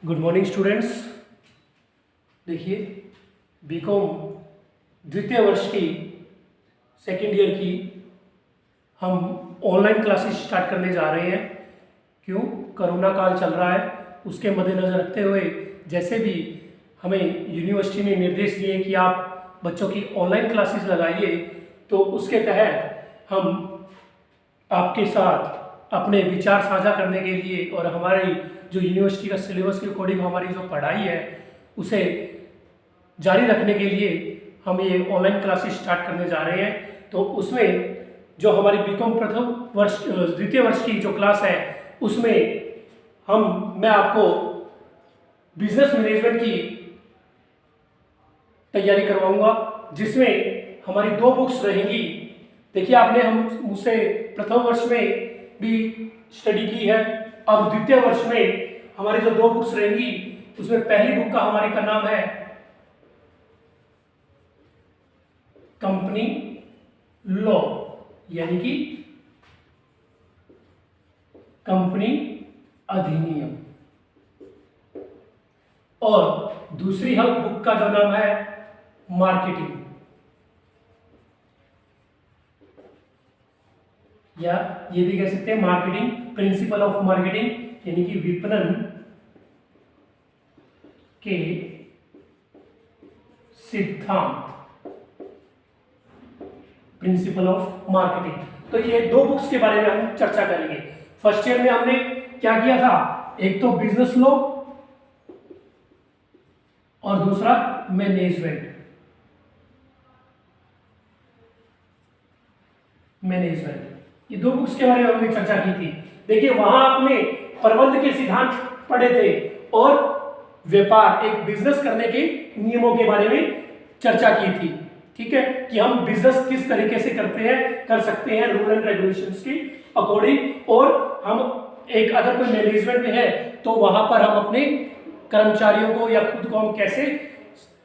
Good morning students. देखिए BCom द्वितीय वर्ष की सेकेंड ईयर की हम ऑनलाइन क्लासेस स्टार्ट करने जा रहे हैं। क्यों? कोरोना काल चल रहा है, उसके मद्देनज़र रखते हुए जैसे भी हमें यूनिवर्सिटी ने निर्देश दिए कि आप बच्चों की ऑनलाइन क्लासेस लगाइए, तो उसके तहत हम आपके साथ अपने विचार साझा करने के लिए और हमारी जो यूनिवर्सिटी का सिलेबस के अकॉर्डिंग हमारी जो पढ़ाई है उसे जारी रखने के लिए हम ये ऑनलाइन क्लासेस स्टार्ट करने जा रहे हैं। तो उसमें जो हमारी बीकॉम प्रथम वर्ष द्वितीय वर्ष की जो क्लास है उसमें मैं आपको बिजनेस मैनेजमेंट की तैयारी करवाऊंगा, जिसमें हमारी 2 बुक्स रहेंगी। देखिए आपने मुझसे प्रथम वर्ष में भी स्टडी की है, अब द्वितीय वर्ष में हमारी जो 2 बुक्स रहेंगी उसमें पहली बुक का हमारे का नाम है कंपनी लॉ, यानी कि कंपनी अधिनियम, और दूसरी बुक का जो नाम है मार्केटिंग, या ये भी कह सकते हैं मार्केटिंग प्रिंसिपल ऑफ मार्केटिंग, यानी कि विपणन के सिद्धांत, प्रिंसिपल ऑफ मार्केटिंग। तो ये 2 बुक्स के बारे में हम चर्चा करेंगे। फर्स्ट ईयर में हमने क्या किया था, एक तो बिजनेस लॉ और दूसरा मैनेजमेंट। ये 2 बुक्स के बारे में हमने चर्चा की थी। देखिए वहां आपने प्रबंध के सिद्धांत पढ़े थे और व्यापार एक बिजनेस करने के नियमों के बारे में चर्चा की थी। ठीक है, कि हम बिजनेस किस तरीके से कर सकते हैं रूल एंड रेगुलेशंस के अकॉर्डिंग, और हम एक अगर कोई मैनेजमेंट में है तो वहां पर हम अपने कर्मचारियों को या खुद को हम कैसे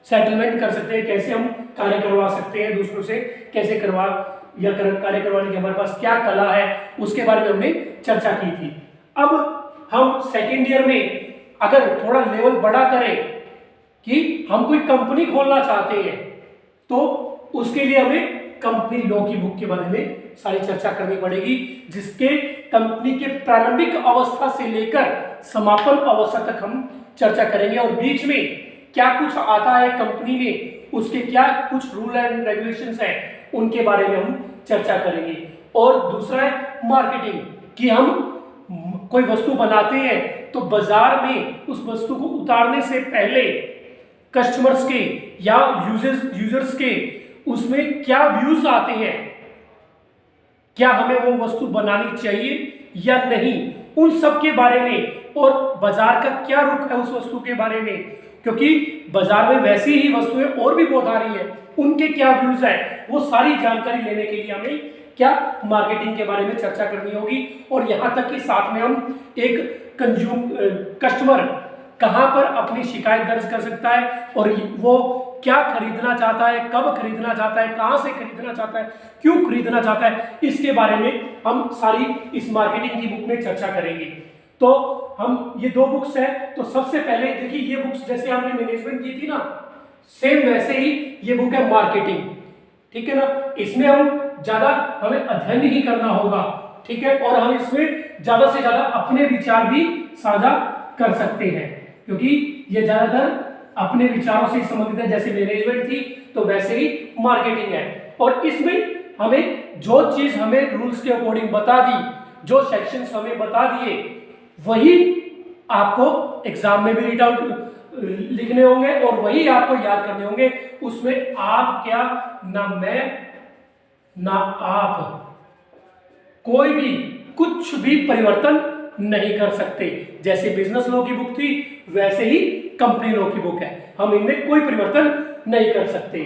सेटलमेंट कर सकते हैं, कैसे हम कार्य करवा सकते हैं दूसरों से, कैसे कार्य करवाने की हमारे पास क्या कला है, उसके बारे में हमने चर्चा की थी। अब हम सेकेंड ईयर में अगर थोड़ा लेवल बड़ा करें कि हम कोई कंपनी खोलना चाहते हैं, तो उसके लिए हमें कंपनी लॉ की बुक के बारे में सारी चर्चा करनी पड़ेगी, जिसके कंपनी के प्रारंभिक अवस्था से लेकर समापन अवस्था तक हम चर्चा करेंगे, और बीच में क्या कुछ आता है कंपनी में, उसके क्या कुछ रूल एंड रेगुलेशंस हैं, उनके बारे में हम चर्चा करेंगे। और दूसरा है मार्केटिंग, कि हम कोई वस्तु बनाते हैं तो बाजार में उस वस्तु को उतारने से पहले कस्टमर्स के या यूजर्स के उसमें क्या व्यूज आते हैं, क्या हमें वो वस्तु बनानी चाहिए या नहीं, उन सब के बारे में, और बाजार का क्या रुख है उस वस्तु के बारे में, क्योंकि बाजार में वैसी ही वस्तुएं और भी बहुत आ रही है, उनके क्या व्यूज है, वो सारी जानकारी लेने के लिए हमें क्या मार्केटिंग के बारे में चर्चा करनी होगी। और यहां तक कि साथ में हम एक कस्टमर कहां पर अपनी शिकायत दर्ज कर सकता है, और वो क्या खरीदना चाहता है, कब खरीदना चाहता है, कहां से खरीदना चाहता है, क्यों खरीदना चाहता है, इसके बारे में हम सारी इस मार्केटिंग की बुक में चर्चा करेंगे। तो हम ये 2 बुक्स हैं, तो सबसे पहले देखिए ये बुक्स जैसे हमने मैनेजमेंट की थी ना, सेम वैसे ही ये बुक है मार्केटिंग। ठीक है ना, इसमें हमें अध्ययन ही करना होगा। ठीक है, और हम इसमें ज्यादा से ज्यादा अपने विचार भी साझा कर सकते हैं, क्योंकि ये ज्यादातर अपने विचारों से संबंधित है। जैसे मैनेजमेंट थी तो वैसे ही मार्केटिंग है, और इसमें हमें जो चीज हमें रूल्स के अकॉर्डिंग बता दी, जो सेक्शंस हमें बता दिए, वही आपको एग्जाम में भी रीड आउट लिखने होंगे और वही आपको याद करने होंगे। उसमें आप क्या, ना मैं ना आप कोई भी कुछ भी परिवर्तन नहीं कर सकते। जैसे बिजनेस लॉ की बुक थी वैसे ही कंपनी लॉ की बुक है, हम इनमें कोई परिवर्तन नहीं कर सकते।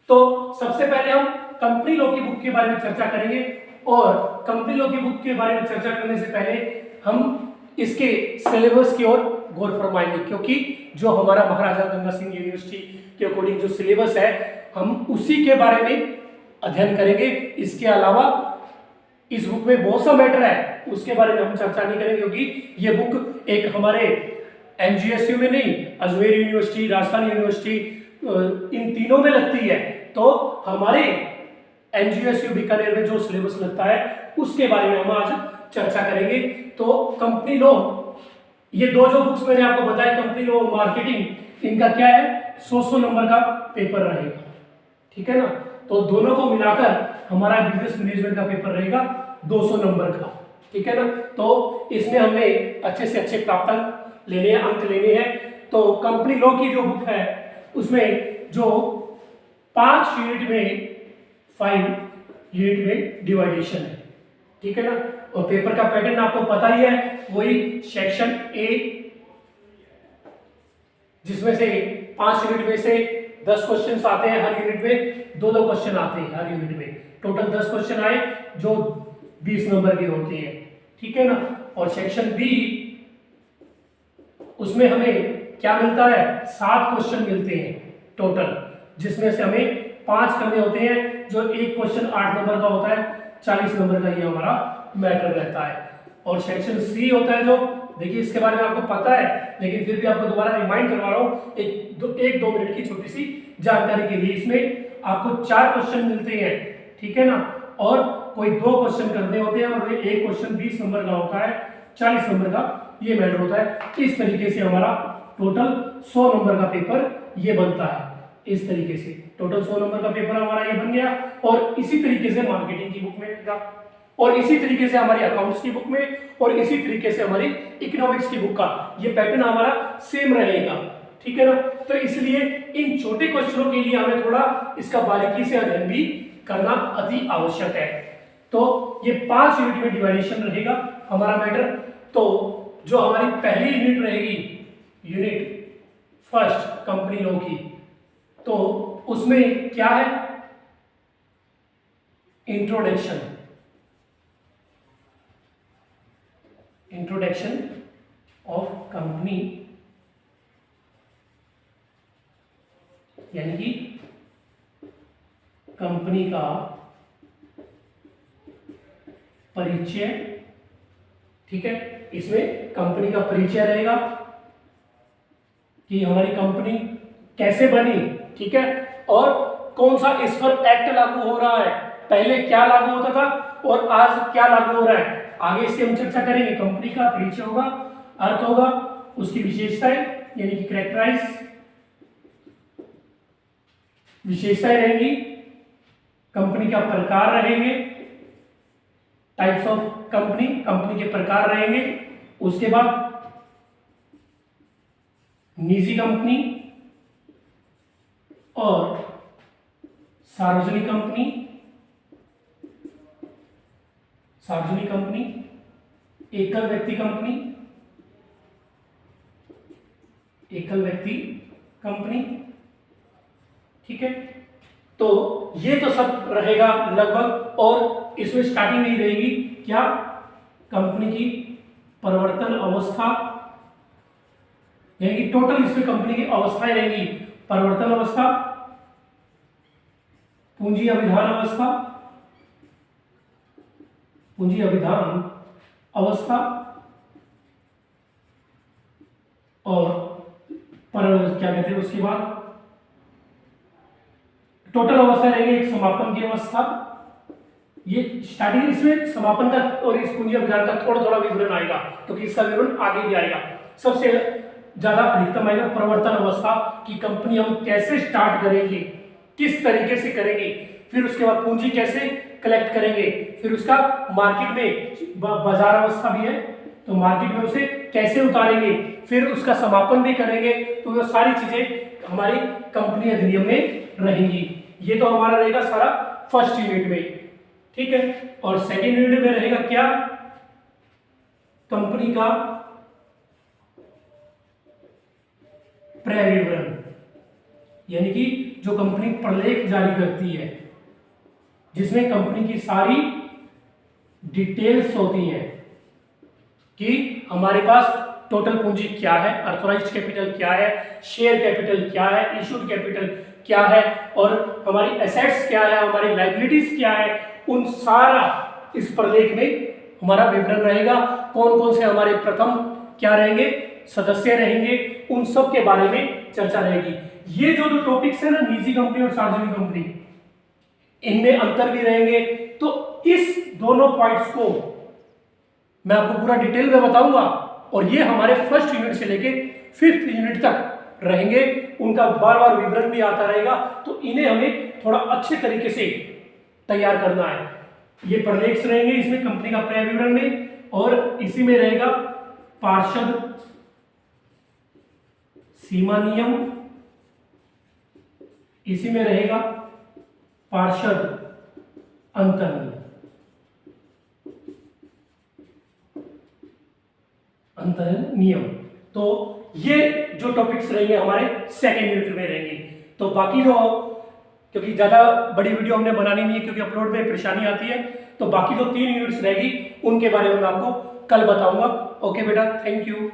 तो सबसे पहले हम कंपनी लॉ की बुक के बारे में चर्चा करेंगे, और कंपनी लॉ की बुक के बारे में चर्चा करने से पहले हम इसके सिलेबस की ओर गौर फरमाएंगे, क्योंकि जो हमारा महाराजा गंगा सिंह यूनिवर्सिटी के अकॉर्डिंग जो सिलेबस है हम उसी के बारे में अध्ययन करेंगे। इसके अलावा इस बुक में बहुत सा मैटर है, उसके बारे में हम चर्चा नहीं करेंगे, क्योंकि ये बुक एक हमारे एमजीएसयू में नहीं, अजमेर यूनिवर्सिटी, राजस्थान यूनिवर्सिटी, इन तीनों में लगती है। तो हमारे एमजीएसयू बीकानेर में जो सिलेबस लगता है उसके बारे में हम आज चर्चा करेंगे। तो कंपनी लॉ, ये दो जो बुक्स मैंने आपको बताया, कंपनी लॉ और मार्केटिंग, इनका क्या है 100 नंबर का पेपर रहेगा, ठीक है ना। तो दोनों को मिलाकर हमारा बिजनेस मैनेजमेंट का पेपर रहेगा 200 नंबर का, ठीक है ना। तो इसमें हमें अच्छे से अच्छे प्राप्त लेने हैं, अंक लेने हैं। तो कंपनी लॉ की जो बुक है उसमें जो 5 यूनिट में डिवाइडेशन है, ठीक है ना। और पेपर का पैटर्न आपको पता ही है, वही सेक्शन ए, जिसमें से 5 यूनिट में से 10 क्वेश्चन आते हैं, हर यूनिट में 2-2 क्वेश्चन आते हैं, हर यूनिट में टोटल 10 क्वेश्चन आए जो 20 नंबर के होते हैं, ठीक है ना। और सेक्शन बी, उसमें हमें क्या मिलता है 7 क्वेश्चन मिलते हैं टोटल, जिसमें से हमें 5 करने होते हैं, जो एक क्वेश्चन 8 नंबर का होता है, 40 नंबर का ये हमारा मैटर रहता है। और सेक्शन सी होता है जो, देखिए इसके बारे में आपको पता है, लेकिन फिर भी आपको दोबारा रिमाइंड करवा रहा हूँ, एक दो मिनट की छोटी सी जानकारी के लिए। इसमें आपको 4 क्वेश्चन मिलते हैं, ठीक है ना, और कोई 2 क्वेश्चन करने होते हैं, और एक क्वेश्चन 20 नंबर का होता है, 40 नंबर का ये मैटर होता है। इस तरीके से हमारा टोटल 100 नंबर का पेपर ये बनता है। इस तरीके से टोटल 100 नंबर का पेपर हमारा ये बन गया। और इसी तरीके से मार्केटिंग की बुक में रहेगा, और इसी तरीके से हमारी अकाउंट्स की बुक में, और इसी तरीके से हमारी इकोनॉमिक्स की बुक का ये पैटर्न हमारा सेम रहेगा, ठीक है ना। तो इसलिए इन छोटे क्वेश्चनों के लिए हमें थोड़ा इसका बारीकी से अध्ययन भी करना अति आवश्यक है। तो ये 5 यूनिट में डिवाइडेशन रहेगा हमारा मैटर। तो जो हमारी पहली यूनिट रहेगी, यूनिट फर्स्ट कंपनी लॉ की, तो उसमें क्या है इंट्रोडक्शन ऑफ कंपनी, यानी कि कंपनी का परिचय, ठीक है। इसमें कंपनी का परिचय रहेगा कि हमारी कंपनी कैसे बनी, ठीक है, और कौन सा इस पर एक्ट लागू हो रहा है, पहले क्या लागू होता था और आज क्या लागू हो रहा है, आगे इसकी हम चर्चा करेंगे। कंपनी का परिचय होगा, अर्थ होगा, उसकी विशेषताएं यानी कि कैरेक्टराइज, विशेषताएं रहेंगी, कंपनी का प्रकार रहेंगे, टाइप्स ऑफ कंपनी, कंपनी के प्रकार रहेंगे। उसके बाद निजी कंपनी और सार्वजनिक कंपनी, सार्वजनिक कंपनी, एकल व्यक्ति कंपनी, एकल व्यक्ति कंपनी, ठीक है। तो ये तो सब रहेगा लगभग। और इसमें स्टार्टिंग में ही रहेगी क्या, कंपनी की परिवर्तन अवस्था, यानी कि टोटल इसमें कंपनी की अवस्थाएं रहेंगी, परिवर्तन अवस्था, पूंजी अभिधान अवस्था, पूंजी अभिधान अवस्था, और क्या कहते हैं उसके बाद टोटल अवस्था रहेगी एक समापन की अवस्था। ये स्टार्टिंग इसमें समापन का और इस पूंजी अभिधान का थोड़ा थोड़ा विवरण आएगा, तो इसका विवरण आगे भी आएगा। सबसे ज्यादा अधिकतम आएगा प्रवर्तन अवस्था की, कंपनी हम कैसे स्टार्ट करेंगे, किस तरीके से करेंगे, फिर उसके बाद पूंजी कैसे कलेक्ट करेंगे, फिर उसका मार्केट में बाजार अवस्था भी है तो मार्केट में उसे कैसे उतारेंगे, फिर उसका समापन भी करेंगे। तो वो सारी चीजें हमारी कंपनी अधिनियम में रहेंगी। ये तो हमारा रहेगा सारा फर्स्ट यूनिट में, ठीक है। और सेकेंड यूनिट में रहेगा क्या, कंपनी का क्रय विवरण, यानी कि जो कंपनी प्रलेख जारी करती है, जिसमें कंपनी की सारी डिटेल्स होती हैं कि हमारे पास टोटल पूंजी क्या है, अर्थोराइज्ड कैपिटल क्या है, शेयर कैपिटल क्या है, इशूड कैपिटल क्या है, और हमारी एसेट्स क्या है, हमारी लायबिलिटीज क्या है, उन सारा इस प्रलेख में हमारा विवरण रहेगा। कौन कौन से हमारे प्रथम क्या रहेंगे, सदस्य रहेंगे, उन सब के बारे में चर्चा रहेगी। ये जो दो टॉपिक्स है ना, निजी कंपनी और सार्वजनिक कंपनी, इनमें अंतर भी रहेंगे। तो इस दोनों पॉइंट्स को मैं आपको पूरा डिटेल में बताऊंगा और ये हमारे फर्स्ट यूनिट से लेके 5th यूनिट तक रहेंगे, उनका बार बार विवरण भी आता रहेगा। तो इन्हें हमें थोड़ा अच्छे तरीके से तैयार करना है। ये प्रलेख्स रहेंगे इसमें कंपनी का क्रय विवरण में, और इसी में रहेगा पार्षद सीमा नियम, इसी में रहेगा पार्षद अंतर नियम, अंतर नियम। तो ये जो टॉपिक्स रहेंगे हमारे सेकेंड यूनिट में रहेंगे। तो बाकी जो, क्योंकि ज्यादा बड़ी वीडियो हमने बनानी नहीं है क्योंकि अपलोड में परेशानी आती है, तो बाकी जो 3 यूनिट्स रहेगी उनके बारे में मैं आपको कल बताऊंगा। ओके बेटा, थैंक यू।